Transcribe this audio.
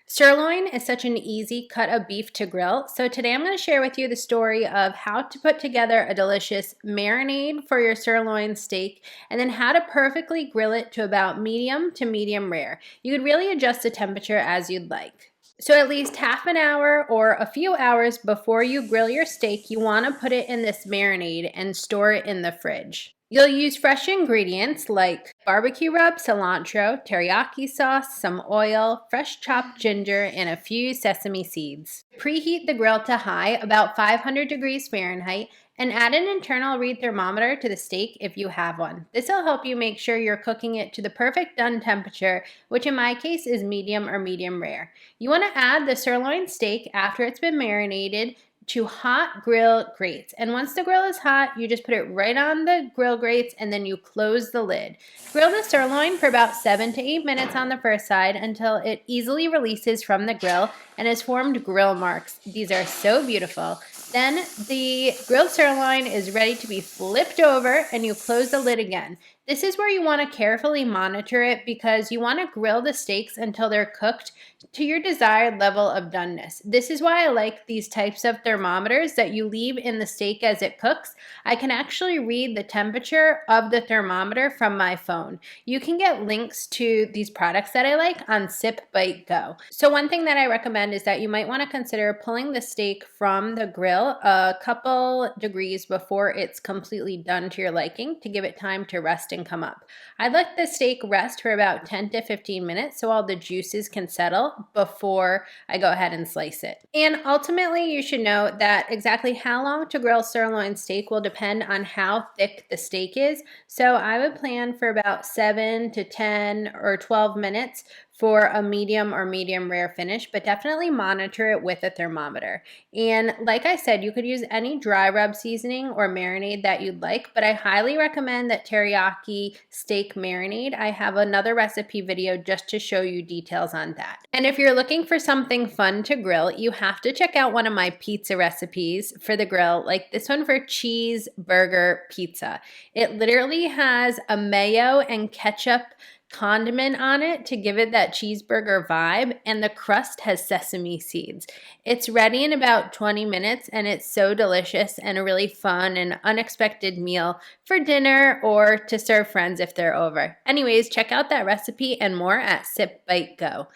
Sirloin is such an easy cut of beef to grill, so today I'm going to share with you the story of how to put together a delicious marinade for your sirloin steak and then how to perfectly grill it to about medium to medium rare. You could really adjust the temperature as you'd like. So at least half an hour or a few hours before you grill your steak, you want to put it in this marinade and store it in the fridge. You'll use fresh ingredients like barbecue rub, cilantro, teriyaki sauce, some oil, fresh chopped ginger, and a few sesame seeds. Preheat the grill to high, about 500 degrees Fahrenheit, and add an internal read thermometer to the steak if you have one. This will help you make sure you're cooking it to the perfect done temperature, which in my case is medium or medium rare. You want to add the sirloin steak after it's been marinated to hot grill grates. And once the grill is hot, you just put it right on the grill grates and then you close the lid. Grill the sirloin for about 7 to 8 minutes on the first side until it easily releases from the grill and has formed grill marks. These are so beautiful. Then the grilled sirloin is ready to be flipped over and you close the lid again. This is where you want to carefully monitor it because you want to grill the steaks until they're cooked to your desired level of doneness. This is why I like these types of thermometers that you leave in the steak as it cooks. I can actually read the temperature of the thermometer from my phone. You can get links to these products that I like on Sip Bite Go. So one thing that I recommend is that you might want to consider pulling the steak from the grill a couple degrees before it's completely done to your liking to give it time to rest and come up. I'd let the steak rest for about 10 to 15 minutes so all the juices can settle before I go ahead and slice it. And ultimately, you should know that exactly how long to grill sirloin steak will depend on how thick the steak is. So I would plan for about 7 to 10 or 12 minutes for a medium or medium rare finish, but definitely monitor it with a thermometer. And like I said, you could use any dry rub seasoning or marinade that you'd like, but I highly recommend that teriyaki steak marinade. I have another recipe video just to show you details on that. And if you're looking for something fun to grill, you have to check out one of my pizza recipes for the grill, like this one for cheeseburger pizza. It literally has a mayo and ketchup condiment on it to give it that cheeseburger vibe, and the crust has sesame seeds. It's ready in about 20 minutes and it's so delicious and a really fun and unexpected meal for dinner or to serve friends if they're over. Anyways, check out that recipe and more at Sip Bite Go.